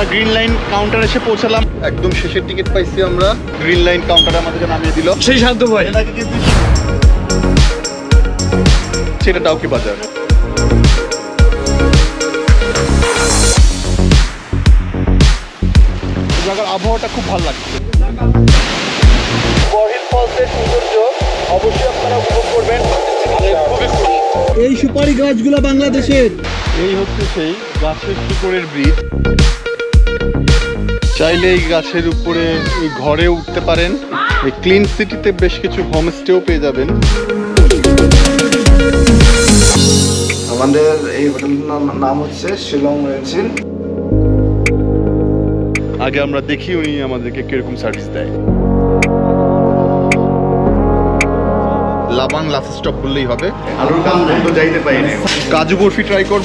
Green line counter এসে পৌঁছালাম, একদম শেষের টিকিট পাইছি আমরা। গ্রিন লাইন কাউন্টারে আমাদেরকে নামিয়ে দিল সেই শান্ত ভাই। সেটা ডাউকি বাজার। জায়গার আবহাওয়াটা খুব ভালো লাগছে। বরহিল ফলসের সৌন্দর্য অবশ্যই আপনারা উপভোগ করবেন। এই সুপারি গাছগুলো বাংলাদেশের। এই হচ্ছে সেই গাছের শিকড়ের ব্রিজ। চাইলে এই গাছের উপরে এই ঘরে উঠতে পারেন। এই ক্লিন সিটিতে বেশ কিছু হোমস্টেও পেয়ে যাবেন। আমাদের এই হোটেলটার নাম হচ্ছে শিলং রেঞ্চিন। আগে আমরা দেখি উনি আমাদেরকে কিরকম সার্ভিস দেয়। লাবাং লাফ স্টপ বললেই হবে। আলুর কাম বন্ধ যাইতে পারি না। কাজু বরফি ট্রাই করবো।